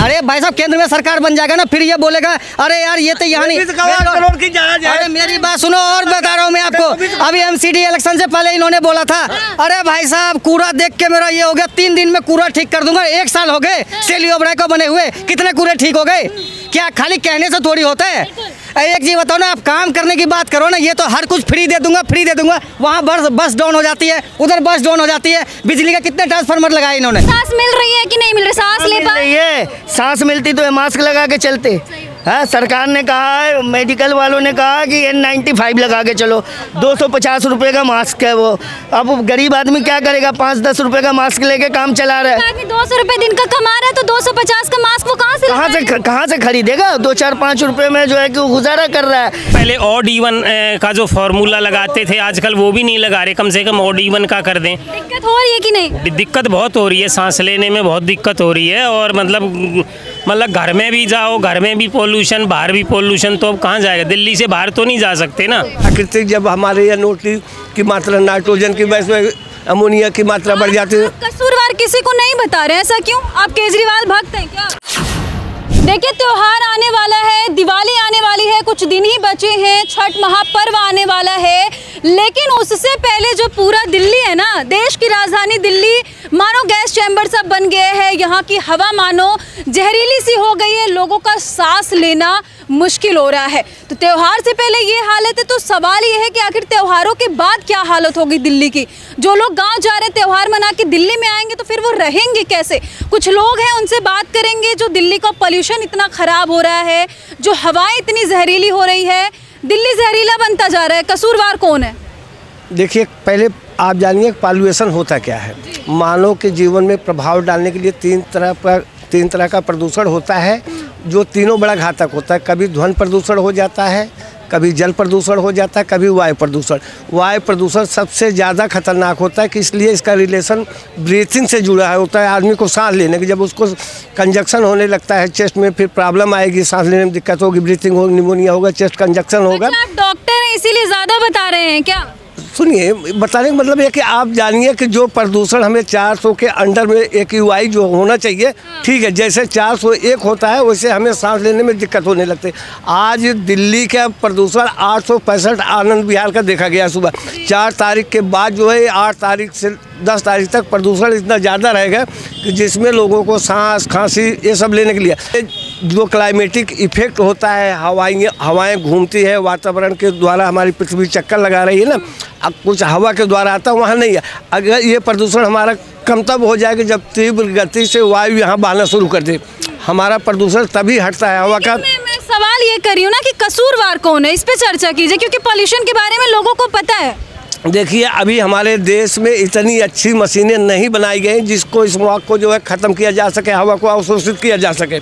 अरे भाई साहब केंद्र में सरकार बन जाएगा ना, फिर ये बोलेगा अरे यार ये तो यहाँ नहीं। अरे मेरी बात सुनो और बता रहा हूँ मैं आपको, अभी एमसीडी इलेक्शन से पहले इन्होंने बोला था अरे भाई साहब कूड़ा देख के मेरा ये हो गया, 3 दिन में कूड़ा ठीक कर दूंगा। 1 साल हो गए सेली ओबराय को बने हुए, कितने कूड़े ठीक हो गए? क्या खाली कहने से थोड़ी होता है? एक चीज बताओ ना, आप काम करने की बात करो ना, ये तो हर कुछ फ्री दे दूंगा। वहाँ बस डाउन हो जाती है, उधर बस डाउन हो जाती है। बिजली का कितने ट्रांसफार्मर लगाए इन्होंने? सांस मिल रही है कि नहीं मिल रही? सांस ले पा रही है? सांस मिलती तो मास्क लगा के चलते। हाँ, सरकार ने कहा है, मेडिकल वालों ने कहा कि N95 लगा के चलो। 250 रुपए का मास्क है वो। अब गरीब आदमी क्या करेगा? 5-10 रुपए का मास्क लेके काम चला रहा है। आदमी 200 रुपए दिन का कमा रहा है तो 250 का मास्क वो कहाँ से खरीदेगा? 2-4-5 रुपए में जो है कि गुजारा कर रहा है। पहले ऑड इवन का जो फॉर्मूला लगाते थे, आजकल वो भी नहीं लगा रहे। कम से कम ऑड इवन का कर दें। दिक्कत हो रही है कि नहीं? दिक्कत बहुत हो रही है, सांस लेने में बहुत दिक्कत हो रही है। और मतलब घर में भी जाओ, घर में भी पोल्यूशन, बाहर भी पोल्यूशन, तो अब कहाँ जाएगा? दिल्ली से बाहर तो नहीं जा सकते ना। प्राकृतिक जब हमारे यहाँ नोटरी की मात्रा, नाइट्रोजन की वजह से अमोनिया की मात्रा बढ़ जाती है। कसूरवार किसी को नहीं बता रहे, ऐसा क्यों? आप केजरीवाल भक्त हैं क्या? देखिए त्योहार आने वाला है, दिवाली आने वाली है, कुछ दिन ही बचे हैं, छठ महापर्व आने वाला है, लेकिन उससे पहले जो पूरा दिल्ली है ना, देश की राजधानी दिल्ली मानो गैस चैम्बर सब बन गया है। यहाँ की हवा मानो जहरीली सी हो गई है, लोगों का सांस लेना मुश्किल हो रहा है। तो त्योहार से पहले ये हालत है, तो सवाल ये है कि आखिर त्योहारों के बाद क्या हालत होगी दिल्ली की? जो लोग गांव जा रहे हैं त्योहार मना के दिल्ली में आएंगे तो फिर वो रहेंगे कैसे? कुछ लोग हैं, उनसे बात करेंगे। जो दिल्ली का पोल्यूशन इतना खराब हो रहा है, जो हवाएं इतनी जहरीली हो रही है, दिल्ली जहरीला बनता जा रहा है, कसूरवार कौन है? देखिए, पहले आप जानिए पॉल्यूशन होता क्या है। मानव के जीवन में प्रभाव डालने के लिए 3 तरह का प्रदूषण होता है, जो तीनों बड़ा घातक होता है। कभी ध्वनि प्रदूषण हो जाता है, कभी जल प्रदूषण हो जाता है, कभी वायु प्रदूषण। वायु प्रदूषण सबसे ज़्यादा खतरनाक होता है कि इसलिए इसका रिलेशन ब्रीथिंग से जुड़ा है होता है। आदमी को सांस लेने की, जब उसको कंजक्शन होने लगता है चेस्ट में, फिर प्रॉब्लम आएगी, सांस लेने में दिक्कत होगी, ब्रीथिंग होगी, निमोनिया होगा, चेस्ट कंजक्शन होगा। आप डॉक्टर हैं इसीलिए ज़्यादा बता रहे हैं क्या? सुनिए, बताने का मतलब ये कि आप जानिए कि जो प्रदूषण हमें 400 के अंडर में AQI जो होना चाहिए, ठीक है, जैसे 401 होता है वैसे हमें सांस लेने में दिक्कत होने लगती है। आज दिल्ली का प्रदूषण 865 आनंद विहार का देखा गया सुबह। 4 तारीख के बाद जो है 8 तारीख से 10 तारीख तक प्रदूषण इतना ज़्यादा रहेगा कि जिसमें लोगों को सांस, खांसी ये सब लेने के लिए जो क्लाइमेटिक इफेक्ट होता है, हवाएं घूमती है वातावरण के द्वारा, हमारी पृथ्वी चक्कर लगा रही है ना, अब कुछ हवा के द्वारा आता है, वहाँ नहीं है। अगर ये प्रदूषण हमारा कम तब हो जाएगा जब तीव्र गति से वायु यहाँ बहना शुरू कर दे। हमारा प्रदूषण तभी हटता है हवा का। मैं सवाल ये कर रही हूँ ना कि कसूरवार कौन है, इस पे चर्चा कीजिए, क्योंकि पॉल्यूशन के बारे में लोगों को पता है। देखिए, अभी हमारे देश में इतनी अच्छी मशीनें नहीं बनाई गई जिसको स्मॉग को जो है ख़त्म किया जा सके, हवा को अवशोषित किया जा सके।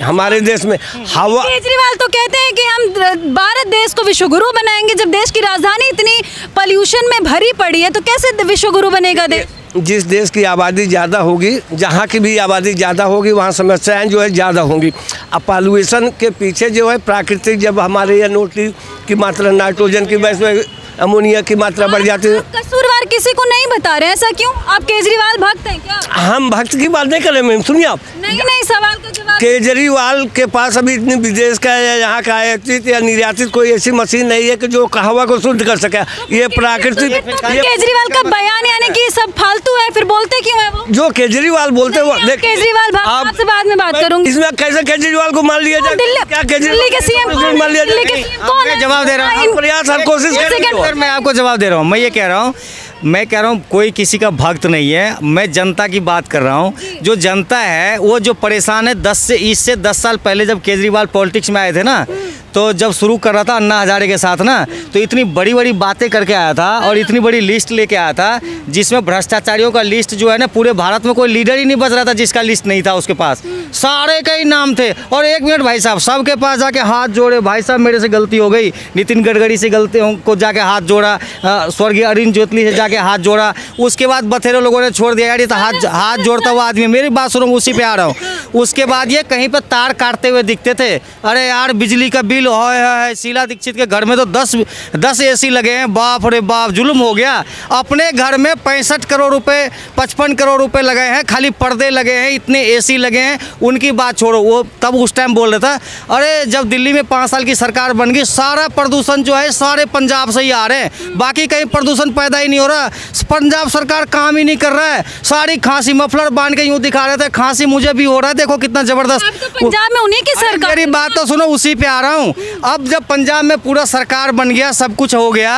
हमारे देश में हवा, केजरीवाल तो कहते हैं कि हम भारत देश को विश्वगुरु बनाएंगे। जब देश की राजधानी इतनी पॉल्यूशन में भरी पड़ी है तो कैसे विश्वगुरु बनेगा देश? जिस देश की आबादी ज़्यादा होगी, जहाँ की भी आबादी ज़्यादा होगी, वहाँ समस्याएं जो है ज़्यादा होंगी। अब पॉल्यूशन के पीछे जो है प्राकृतिक, जब हमारे यहाँ नोटरी की मात्रा, नाइट्रोजन की वजह से अमोनिया की मात्रा बढ़ जाती है। कसूरवार किसी को नहीं बता रहे, ऐसा क्यों? आप केजरीवाल भक्त हैं क्या? हम भक्त की बात नहीं कर रहे मैम, सुनिए आप। नहीं, सवाल का जवाब। केजरीवाल के पास अभी इतनी विदेश का या यहाँ का आयातित या निर्यातित कोई ऐसी मशीन नहीं है कि जो हवा को शुद्ध कर सके। ये प्राकृतिक, केजरीवाल का बयान यानी कि सब फालतू है, फिर बोलते क्यों है वो? जो केजरीवाल बोलते वो केजरीवाल आपसे बाद में बात करूंगी। इसमें कैसे केजरीवाल को मान लिया जाए? क्या दिल्ली के सीएम मान लिया जाए? कौन है? जवाब दे रहा हूँ, प्रयास हर कोशिश करेंगे। मैं आपको जवाब दे रहा हूँ। मैं ये कह रहा हूँ कोई किसी का भक्त नहीं है, मैं जनता की बात कर रहा हूँ। जो जनता है वो जो परेशान है, 10 साल पहले जब केजरीवाल पॉलिटिक्स में आए थे ना, तो जब शुरू कर रहा था अन्ना हजारे के साथ ना, तो इतनी बड़ी बड़ी बातें करके आया था और इतनी बड़ी लिस्ट लेके आया था जिसमें भ्रष्टाचारियों का लिस्ट जो है ना, पूरे भारत में कोई लीडर ही नहीं बच रहा था जिसका लिस्ट नहीं था उसके पास। सारे के ही नाम थे। और 1 मिनट भाई साहब, सबके पास जाके हाथ जोड़े, भाई साहब मेरे से गलती हो गई, नितिन गडकरी से गलती को जाके हाथ जोड़ा, स्वर्गीय अरुण जेटली से जाके हाथ जोड़ा, उसके बाद बथेरे लोगों ने छोड़ दिया यार ये तो हाथ जोड़ता हुआ आदमी। मेरी बात सुनो, उसी पे आ रहा हूँ। उसके बाद ये कहीं पर तार काटते हुए दिखते थे, अरे यार बिजली का बिल बिल है। शीला दीक्षित के घर में तो 10 AC लगे हैं। बाप रे बाप, जुल्म हो गया। अपने घर में 65 करोड़ रुपए 55 करोड़ रुपए लगे हैं, खाली पर्दे लगे हैं, इतने AC लगे हैं। उनकी बात छोड़ो, वो तब उस टाइम बोल रहा था, अरे जब दिल्ली में 5 साल की सरकार बन गई, सारा प्रदूषण जो है सारे पंजाब से ही आ रहे हैं, बाकी कहीं प्रदूषण पैदा ही नहीं हो रहा। पंजाब सरकार काम ही नहीं कर रहा है। सारी खांसी मफलर बांध के यूं दिखा रहे थे, खांसी मुझे भी हो रहा है, देखो कितना जबरदस्त। तो पंजाब में उन्हीं की सरकार। मेरी बात तो सुनो, उसी पे आ रहा हूँ। अब जब पंजाब में पूरा सरकार बन गया, सब कुछ हो गया,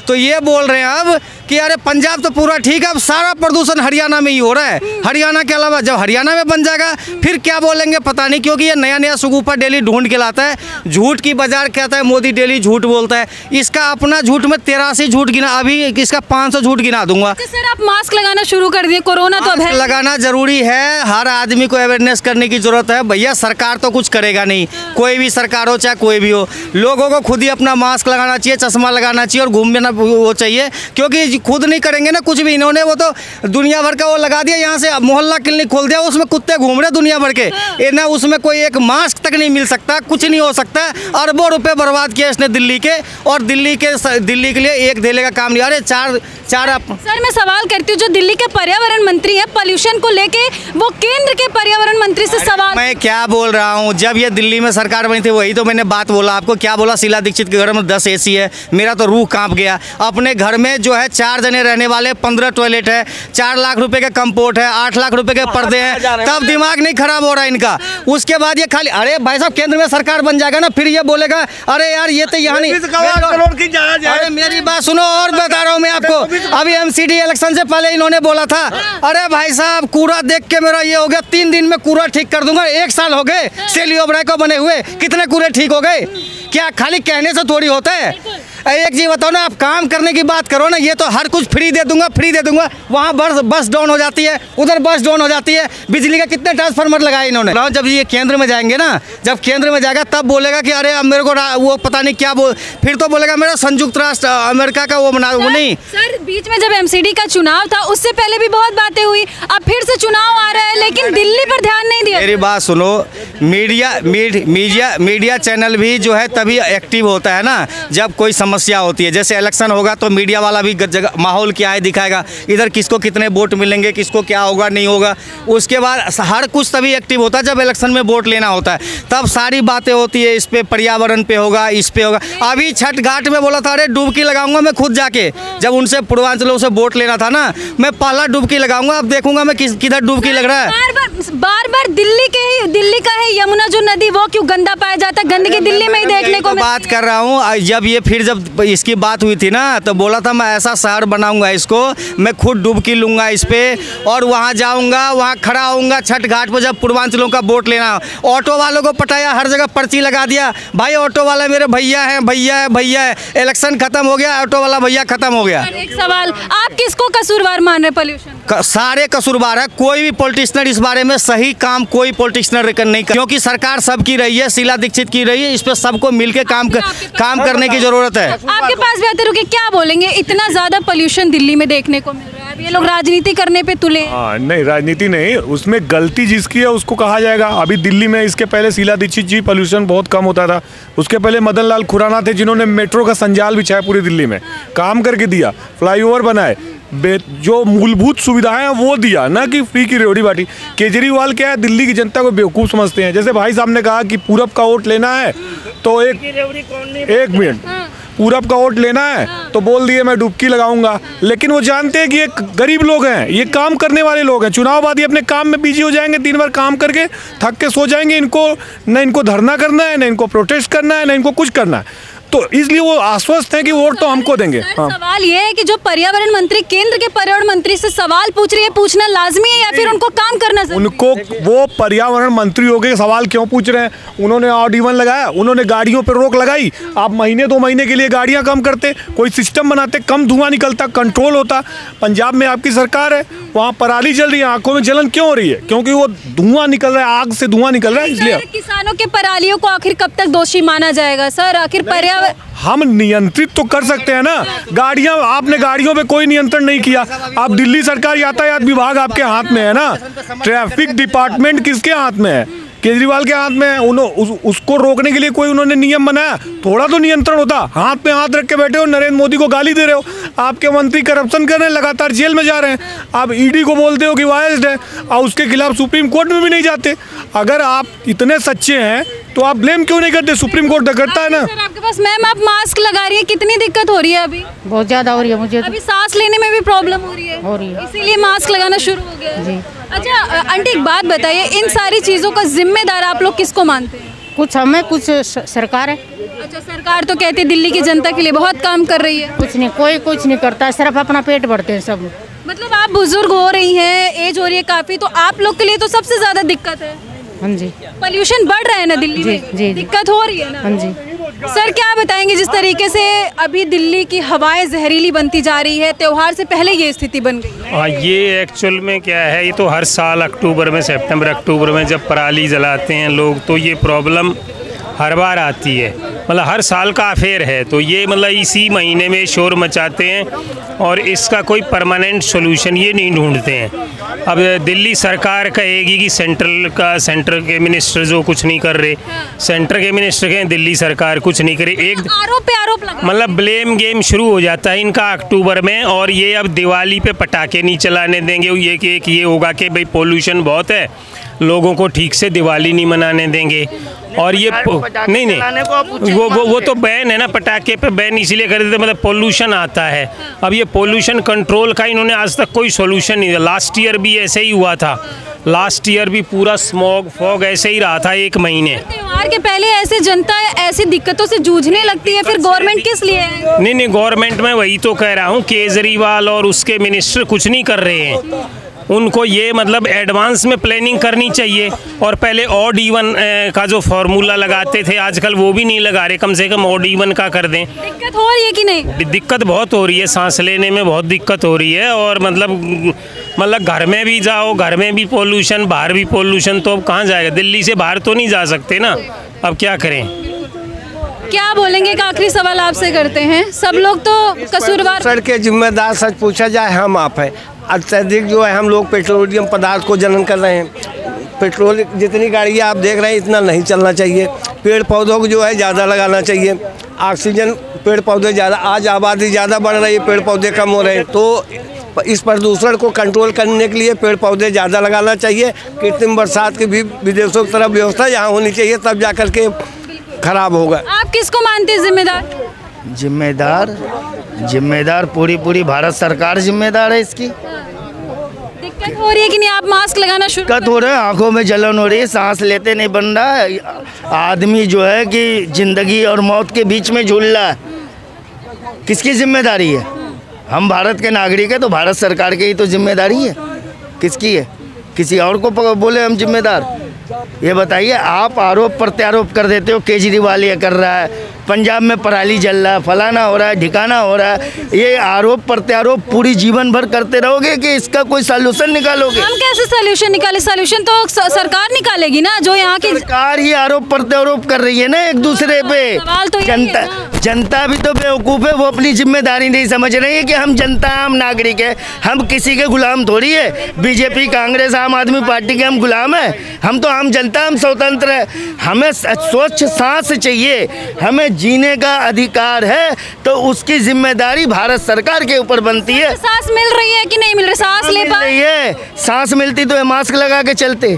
तो ये बोल रहे हैं अब कि अरे पंजाब तो पूरा ठीक है, अब सारा प्रदूषण हरियाणा में ही हो रहा है। हरियाणा के अलावा जब हरियाणा में बन जाएगा फिर क्या बोलेंगे पता नहीं, क्योंकि ये नया नया सुगुफा डेली ढूंढ के लाता है। झूठ की बाजार कहता है, मोदी डेली झूठ बोलता है। इसका अपना झूठ में 83 झूठ गिना, अभी इसका 500 झूठ गिना दूंगा। सर आप मास्क लगाना शुरू कर दिए, कोरोना तो अब है। लगाना जरूरी है, हर आदमी को अवेयरनेस करने की जरूरत है। भैया सरकार तो कुछ करेगा नहीं, कोई भी सरकार हो चाहे कोई भी हो, लोगों को खुद ही अपना मास्क लगाना चाहिए, चश्मा लगाना चाहिए और घूमना वो चाहिए, क्योंकि खुद नहीं करेंगे ना कुछ भी। इन्होंने वो तो दुनिया भर का वो लगा दिया, यहाँ से मोहल्ला क्लिनिक खोल दिया, उसमें कुत्ते घूम रहे दुनिया भर के, ना उसमें कोई एक मास्क तक नहीं मिल सकता, कुछ नहीं हो सकता। अरबों रुपए बर्बाद किए इसने दिल्ली के, और दिल्ली के लिए एक धेले का काम नहीं। अरे चार सर मैं सवाल करती हूँ, जो दिल्ली के पर्यावरण मंत्री है, पॉल्यूशन को लेके वो केंद्र के पर्यावरण मंत्री से सवाल। मैं क्या बोल रहा हूँ, जब ये दिल्ली में सरकार बनी थी वही तो मैंने बात बोला आपको। क्या बोला, शीला दीक्षित के घर में 10 AC है, मेरा तो रूह कांप गया। अपने घर में जो है 4 जने रहने वाले, 15 टॉयलेट है, 4 लाख रुपए के कंपोर्ट है, 8 लाख रुपए के पर्दे हैं, तब दिमाग नहीं खराब हो रहा है इनका। उसके बाद ये खाली, अरे भाई साहब केंद्र में सरकार बन जाएगा ना, फिर ये बोलेगा अरे यार ये तो यहाँ नहीं। अरे मेरी बात सुनो, और बता रहा हूँ मैं आपको, अभी MCD इलेक्शन से पहले इन्होंने बोला था, अरे भाई साहब कूड़ा देख के मेरा ये हो गया, 3 दिन में कूड़ा ठीक कर दूंगा। 1 साल हो गए सेली ओबराय को बने हुए, कितने कूड़े ठीक हो गए? क्या खाली कहने से थोड़ी होता है? एक चीज बताओ ना, आप काम करने की बात करो ना, ये तो हर कुछ फ्री दे दूंगा। वहाँ बस डाउन हो जाती है, उधर बस डाउन हो जाती है। बिजली के कितने ट्रांसफार्मर लगाए इन्होंने। जब ये केंद्र में जाएंगे ना, जब केंद्र में जाएगा तब बोलेगा कि अरे अब मेरे को वो पता नहीं क्या फिर तो बोलेगा मेरा संयुक्त राष्ट्र अमेरिका का वो नहीं। सर बीच में जब MCD का चुनाव था उससे पहले भी बहुत बातें हुई, अब फिर से चुनाव आ रहा है, लेकिन दिल्ली पर ध्यान नहीं दिया। मेरी बात सुनो, मीडिया चैनल भी जो है तभी एक्टिव होता है ना जब कोई समस्या होती है। जैसे इलेक्शन होगा तो मीडिया वाला भी जगह माहौल क्या है दिखाएगा, इधर किसको कितने वोट मिलेंगे, किसको क्या होगा नहीं होगा। उसके बाद हर कुछ तभी एक्टिव होता है जब इलेक्शन में वोट लेना होता है, तब सारी बातें होती है। इस पे पर्यावरण पे होगा, इस पे होगा। अभी छठ घाट में बोला था अरे डुबकी लगाऊंगा मैं खुद जाके, जब उनसे पूर्वांचलों से वोट लेना था ना, मैं पहला डुबकी लगाऊंगा, अब देखूंगा मैं किधर डुबकी लग रहा है। बार दिल्ली का है यमुना जो नदी, वो क्यों गंदा पाया जाता है? गंदगी दिल्ली में ही देखने को बात कर रहा हूँ। जब इसकी बात हुई थी ना तो बोला था मैं ऐसा शहर बनाऊंगा इसको, मैं खुद डुबकी लूंगा इस पे और वहाँ जाऊंगा, वहाँ खड़ा होऊंगा छठ घाट पर जब पूर्वांचलों का वोट लेना। ऑटो वालों को पटाया, हर जगह पर्ची लगा दिया, भाई ऑटो वाला मेरे भैया है। इलेक्शन खत्म हो गया, ऑटो वाला भैया खत्म हो गया। एक सवाल, आप किसको कसूरवार मान रहे पोल्यूशन? सारे कसूरवार है, कोई भी पॉलिटिशियन इस बारे में सही काम कोई पॉलिटिशियन नहीं कर, क्योंकि सरकार सबकी रही है, शीला दीक्षित की रही है, इस पे सबको मिलकर काम करने की जरूरत है। आपके पास बेहतर हो कि क्या बोलेंगे, इतना ज्यादा पोल्यूशन दिल्ली में देखने को मिल रहा है, अब ये लोग राजनीति करने पे तुले? नहीं राजनीति नहीं, उसमें गलती जिसकी है उसको कहा जाएगा। अभी दिल्ली में इसके पहले शीला दीक्षित जी पोल्यूशन बहुत कम होता था, उसके पहले मदन लाल खुराना थे जिन्होंने मेट्रो का संजाल बिछाया पूरी दिल्ली में, काम करके दिया, फ्लाईओवर बनाए, जो मूलभूत सुविधाएं हैं वो दिया, ना कि फ्री की रेवड़ी बाटी। केजरीवाल क्या है, दिल्ली की जनता को बेवकूफ़ समझते हैं। जैसे भाई साहब ने कहा कि पूरब का वोट लेना है तो एक मिनट, पूरब का वोट लेना है तो बोल दिए मैं डुबकी लगाऊंगा, लेकिन वो जानते हैं कि ये गरीब लोग हैं, ये काम करने वाले लोग हैं, चुनाव बाद ये अपने काम में बिजी हो जाएंगे, दिन भर काम करके थक के सो जाएंगे। इनको धरना करना है, न इनको प्रोटेस्ट करना है, न इनको कुछ करना है, तो इसलिए वो आश्वस्त है कि वोट तो हमको देंगे। सवाल ये है कि जो पर्यावरण मंत्री केंद्र के पर्यावरण मंत्री से सवाल पूछ रही है, पूछना लाजमी है या फिर उनको काम करना जरूरी है? उनको, वो पर्यावरण मंत्री हो गए, सवाल क्यों पूछ रहे हैं? उन्होंने ऑड-इवन लगाया, उन्होंने गाड़ियों पर रोक लगाई, आप महीने 2 महीने के लिए गाड़ियां कम करते, कोई सिस्टम बनाते, कम धुआं निकलता, कंट्रोल होता। पंजाब में आपकी सरकार है, वहाँ पराली जल रही है, आंखों में जलन क्यों हो रही है? क्योंकि वो धुआं निकल रहा है, आग से धुआं निकल रहा है, इसलिए। किसानों के परालियों को आखिर कब तक दोषी माना जाएगा सर? आखिर पर्यावरण हम नियंत्रित तो कर सकते हैं ना, आपने गाड़ियों पे कोई नियंत्रण नहीं किया। आप दिल्ली सरकार, यातायात विभाग आपके हाथ में है ना, ट्रैफिक डिपार्टमेंट किसके हाथ में है? केजरीवाल के हाथ में उसको रोकने के लिए कोई उन्होंने नियम बनाया? थोड़ा तो नियंत्रण होता। हाथ पे हाथ रख के बैठे हो, नरेंद्र मोदी को गाली दे रहे हो, आपके मंत्री करप्शन कर रहे हैं, लगातार जेल में जा रहे हैं, आप ईडी को बोलते हो कि वायस्ड है और उसके खिलाफ सुप्रीम कोर्ट में भी नहीं जाते। अगर आप इतने सच्चे हैं तो आप ब्लेम क्यों नहीं करते? सुप्रीम कोर्ट करता है ना। सर आपके पास मैम आप मास्क लगा रही है, कितनी दिक्कत हो रही है अभी? बहुत ज़्यादा हो रही है मुझे। अभी सांस लेने में भी प्रॉब्लम हो रही है इसीलिए मास्क लगाना शुरू हो गया है। अच्छा आंटी एक बात बताइए, इन सारी चीज़ों का जिम्मेदार आप लोग किसको मानते हैं? कुछ हमें, कुछ सरकार है। अच्छा सरकार तो कहती है दिल्ली की जनता के लिए बहुत काम कर रही है। कुछ नहीं, कोई कुछ नहीं करता है, सिर्फ अपना पेट भरते हैं सब। मतलब आप बुजुर्ग हो रही हैं, एज हो रही है काफ़ी, तो आप लोग के लिए तो सबसे ज़्यादा दिक्कत है। हाँ जी। पोल्यूशन बढ़ रहा है ना दिल्ली में, जी। दिक्कत हो रही है ना। हाँ जी। सर क्या बताएंगे, जिस तरीके से अभी दिल्ली की हवाएं जहरीली बनती जा रही है, त्योहार से पहले ये स्थिति बन गई है। हाँ, ये एक्चुअल में क्या है, ये तो हर साल अक्टूबर में, सितंबर अक्टूबर में जब पराली जलाते हैं लोग, तो ये प्रॉब्लम हर बार आती है। मतलब हर साल का अफेयर है, तो ये मतलब इसी महीने में शोर मचाते हैं और इसका कोई परमानेंट सोल्यूशन ये नहीं ढूंढते हैं। अब दिल्ली सरकार कहेगी कि सेंटर के मिनिस्टर जो कुछ नहीं कर रहे, सेंटर के मिनिस्टर कहें दिल्ली सरकार कुछ नहीं करे, एक आरोप पे आरोप लगा, मतलब ब्लेम गेम शुरू हो जाता है इनका अक्टूबर में। और ये अब दिवाली पे पटाखे नहीं चलाने देंगे, ये कि एक ये होगा कि भाई पोल्यूशन बहुत है, लोगों को ठीक से दिवाली नहीं मनाने देंगे। और ये नहीं वो तो बैन है ना, पटाखे पे बैन इसलिए कर देते मतलब पोल्यूशन आता है। अब ये पोल्यूशन कंट्रोल का इन्होंने आज तक कोई सोल्यूशन नहीं दिया। लास्ट ईयर भी ऐसे ही हुआ था, लास्ट ईयर भी पूरा स्मॉग फॉग ऐसे ही रहा था 1 महीने। त्योहार के पहले ऐसे जनता ऐसी दिक्कतों से जूझने लगती है, फिर गवर्नमेंट किस लिए है? नहीं गवर्नमेंट में वही तो कह रहा हूँ, केजरीवाल और उसके मिनिस्टर कुछ नहीं कर रहे हैं। उनको ये मतलब एडवांस में प्लानिंग करनी चाहिए। और पहले ऑड इवन का जो फार्मूला लगाते थे, आजकल वो भी नहीं लगा रहे, कम से कम ऑड इवन का कर दें। दिक्कत हो रही है कि नहीं? दिक्कत बहुत हो रही है, सांस लेने में बहुत दिक्कत हो रही है। और मतलब घर में भी जाओ, घर में भी पोल्यूशन, बाहर भी पोल्यूशन, तो अब कहाँ जाएगा? दिल्ली से बाहर तो नहीं जा सकते ना, अब क्या करें? क्या बोलेंगे? एक आखिरी सवाल आपसे करते हैं, सब लोग तो कसूरवार। सर के जिम्मेदार सच पूछा जाए हम आप है। अत्यधिक जो है हम लोग पेट्रोलियम पदार्थ को जनन कर रहे हैं। पेट्रोल जितनी गाड़ियाँ आप देख रहे हैं इतना नहीं चलना चाहिए। पेड़ पौधों को जो है ज़्यादा लगाना चाहिए। ऑक्सीजन पेड़ पौधे ज़्यादा, आज आबादी ज़्यादा बढ़ रही है, पेड़ पौधे कम हो रहे हैं, तो इस प्रदूषण को कंट्रोल करने के लिए पेड़ पौधे ज़्यादा लगाना चाहिए। कृत्रिम बरसात की भी विदेशों की तरफ व्यवस्था यहाँ होनी चाहिए, तब जा कर के खराब होगा। आप किसको मानते हैं जिम्मेदार? जिम्मेदार पूरी भारत सरकार जिम्मेदार है इसकी। दिक्कत हो रही है कि नहीं? आप मास्क लगाना शुरू दिक्कत हो रहा है, आंखों में जलन हो रही है, सांस लेते नहीं बन रहा है, आदमी जो है कि जिंदगी और मौत के बीच में झूल रहा है। किसकी जिम्मेदारी है? हम भारत के नागरिक है तो भारत सरकार की ही तो जिम्मेदारी है। किसकी है? किसी और को बोले हम जिम्मेदार? ये बताइए, आप आरोप प्रत्यारोप कर देते हो, केजरीवाल ये कर रहा है, पंजाब में पराली जल रहा है, फलाना हो रहा है, ढिकाना हो रहा है। ये आरोप प्रत्यारोप पूरी जीवन भर करते रहोगे कि इसका कोई सॉल्यूशन निकालोगे? हम कैसे सॉल्यूशन निकाले? सॉल्यूशन तो सरकार निकालेगी ना, जो यहाँ की सरकार ही आरोप प्रत्यारोप कर रही है ना एक दूसरे पे। सवाल तो जनता भी तो बेवकूफ़ है, वो अपनी जिम्मेदारी नहीं समझ रही है कि हम जनता, आम नागरिक है, हम किसी के गुलाम थोड़ी है। बीजेपी, कांग्रेस, आम आदमी पार्टी के हम गुलाम है? हम तो आम जनता, हम स्वतंत्र है। हमें स्वच्छ सांस चाहिए, हमें जीने का अधिकार है, तो उसकी जिम्मेदारी भारत सरकार के ऊपर बनती है। सांस मिल रही है कि नहीं मिल रही? सांस ले पा रही है? सांस मिलती तो मास्क लगा के चलते।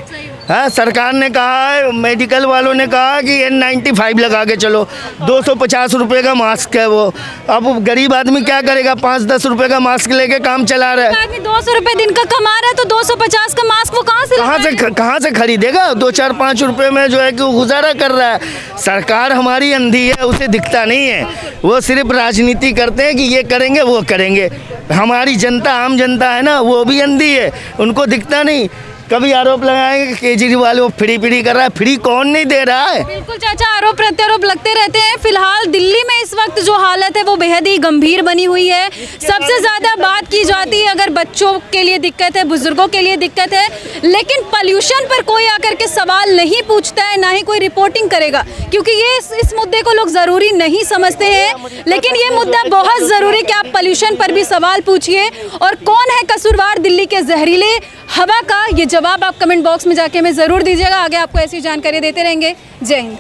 हाँ, सरकार ने कहा है, मेडिकल वालों ने कहा कि N95 लगा के चलो, 250 रुपये का मास्क है वो। अब गरीब आदमी क्या करेगा? 5-10 रुपये का मास्क लेके काम चला रहा है। आदमी 200 रुपये दिन का कमा रहा है, तो 250 का मास्क वो कहाँ से खरीदेगा? 2-4-5 रुपये में जो है कि वो गुजारा कर रहा है। सरकार हमारी अंधी है, उसे दिखता नहीं है, वो सिर्फ राजनीति करते हैं कि ये करेंगे वो करेंगे। हमारी जनता, आम जनता है ना, वो भी अंधी है, उनको दिखता नहीं। कभी आरोप लगाएंगे केजरीवाल वो फ्री कर रहा है, फ्री कौन नहीं दे रहा है? बिल्कुल चाचा, आरोप प्रत्यारोप लगते रहते हैं। फिलहाल दिल्ली में इस वक्त जो हालत है वो बेहद ही गंभीर बनी हुई है। सबसे ज़्यादा बात की जाती है अगर बच्चों के लिए दिक्कत है, बुजुर्गों के लिए दिक्कत है, लेकिन पॉल्यूशन पर कोई आकर के सवाल नहीं पूछता है, ना ही कोई रिपोर्टिंग करेगा, क्योंकि ये इस मुद्दे को लोग ज़रूरी नहीं समझते हैं। लेकिन ये मुद्दा बहुत ज़रूरी कि आप पॉल्यूशन पर भी सवाल पूछिए। और कौन है कसूरवार दिल्ली के जहरीले हवा का? ये जवाब आप कमेंट बॉक्स में जाके हमें ज़रूर दीजिएगा। आगे आपको ऐसी जानकारी देते रहेंगे। जय हिंद।